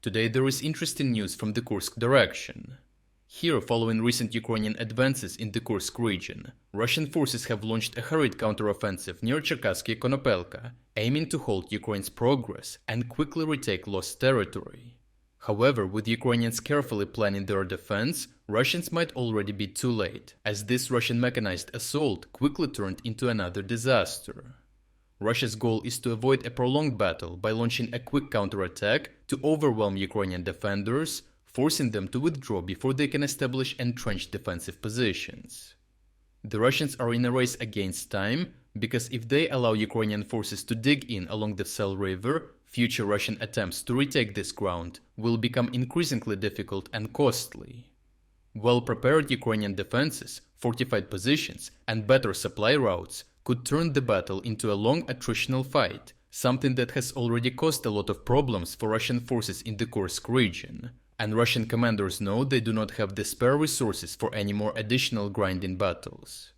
Today there is interesting news from the Kursk direction. Here, following recent Ukrainian advances in the Kursk region, Russian forces have launched a hurried counteroffensive near Cherkasskoye Konopelka, aiming to halt Ukraine's progress and quickly retake lost territory. However, with Ukrainians carefully planning their defense, Russians might already be too late, as this Russian mechanized assault quickly turned into another disaster. Russia's goal is to avoid a prolonged battle by launching a quick counterattack to overwhelm Ukrainian defenders, forcing them to withdraw before they can establish entrenched defensive positions. The Russians are in a race against time, because if they allow Ukrainian forces to dig in along the Psel River, future Russian attempts to retake this ground will become increasingly difficult and costly. Well-prepared Ukrainian defenses, fortified positions, and better supply routes could turn the battle into a long attritional fight, something that has already caused a lot of problems for Russian forces in the Kursk region, and Russian commanders know they do not have the spare resources for any more additional grinding battles.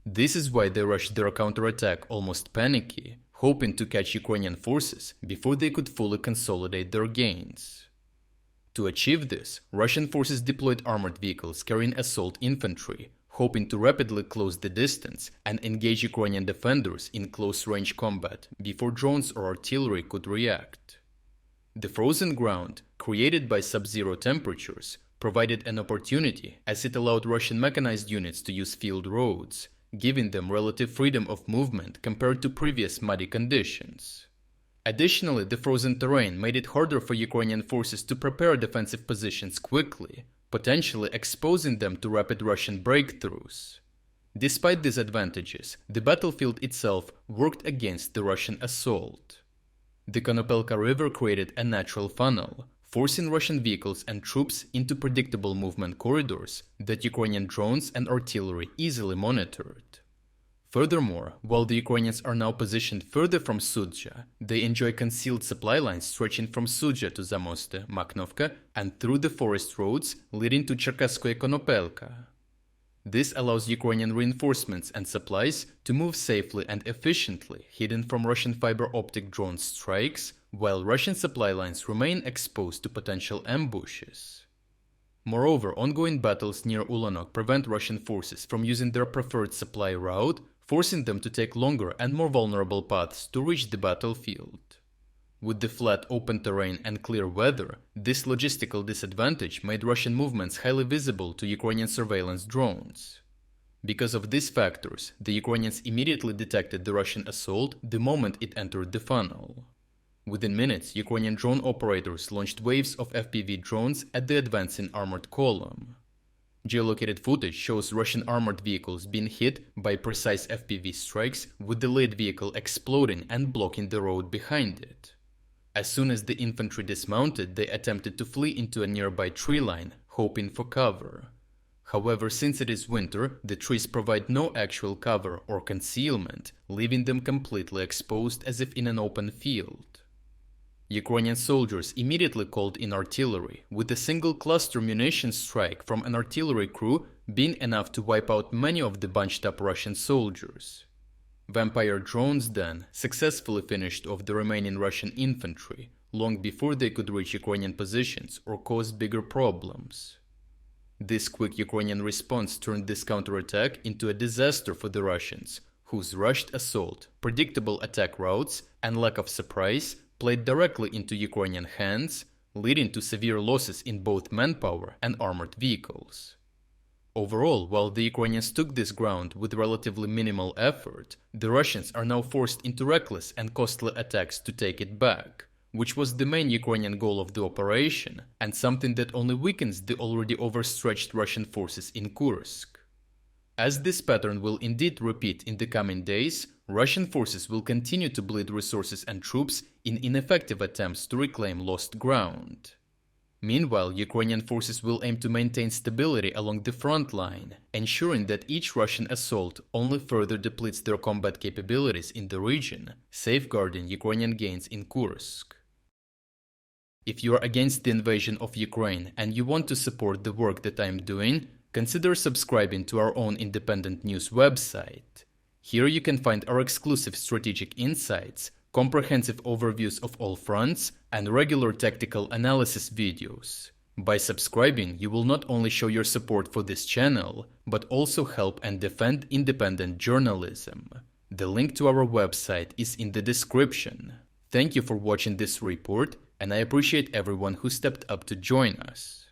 This is why they rushed their counterattack almost panicky, hoping to catch Ukrainian forces before they could fully consolidate their gains. To achieve this, Russian forces deployed armored vehicles carrying assault infantry, hoping to rapidly close the distance and engage Ukrainian defenders in close-range combat before drones or artillery could react. The frozen ground, created by sub-zero temperatures, provided an opportunity as it allowed Russian mechanized units to use field roads, giving them relative freedom of movement compared to previous muddy conditions. Additionally, the frozen terrain made it harder for Ukrainian forces to prepare defensive positions quickly, potentially exposing them to rapid Russian breakthroughs. Despite these advantages, the battlefield itself worked against the Russian assault. The Konopelka River created a natural funnel, forcing Russian vehicles and troops into predictable movement corridors that Ukrainian drones and artillery easily monitored. Furthermore, while the Ukrainians are now positioned further from Sudzha, they enjoy concealed supply lines stretching from Sudzha to Zamoste, Makhnovka, and through the forest roads leading to Cherkasskoye Konopelka. This allows Ukrainian reinforcements and supplies to move safely and efficiently, hidden from Russian fiber optic drone strikes, while Russian supply lines remain exposed to potential ambushes. Moreover, ongoing battles near Ulanok prevent Russian forces from using their preferred supply route, forcing them to take longer and more vulnerable paths to reach the battlefield. With the flat open terrain and clear weather, this logistical disadvantage made Russian movements highly visible to Ukrainian surveillance drones. Because of these factors, the Ukrainians immediately detected the Russian assault the moment it entered the funnel. Within minutes, Ukrainian drone operators launched waves of FPV drones at the advancing armored column. Geolocated footage shows Russian armored vehicles being hit by precise FPV strikes, with the lead vehicle exploding and blocking the road behind it. As soon as the infantry dismounted, they attempted to flee into a nearby tree line, hoping for cover. However, since it is winter, the trees provide no actual cover or concealment, leaving them completely exposed as if in an open field. Ukrainian soldiers immediately called in artillery, with a single cluster munition strike from an artillery crew being enough to wipe out many of the bunched-up Russian soldiers. Vampire drones then successfully finished off the remaining Russian infantry, long before they could reach Ukrainian positions or cause bigger problems. This quick Ukrainian response turned this counterattack into a disaster for the Russians, whose rushed assault, predictable attack routes, and lack of surprise played directly into Ukrainian hands, leading to severe losses in both manpower and armored vehicles. Overall, while the Ukrainians took this ground with relatively minimal effort, the Russians are now forced into reckless and costly attacks to take it back, which was the main Ukrainian goal of the operation, and something that only weakens the already overstretched Russian forces in Kursk. As this pattern will indeed repeat in the coming days, Russian forces will continue to bleed resources and troops in ineffective attempts to reclaim lost ground. Meanwhile, Ukrainian forces will aim to maintain stability along the front line, ensuring that each Russian assault only further depletes their combat capabilities in the region, safeguarding Ukrainian gains in Kursk. If you are against the invasion of Ukraine and you want to support the work that I am doing, consider subscribing to our own independent news website. Here you can find our exclusive strategic insights, comprehensive overviews of all fronts, and regular tactical analysis videos. By subscribing, you will not only show your support for this channel, but also help and defend independent journalism. The link to our website is in the description. Thank you for watching this report, and I appreciate everyone who stepped up to join us.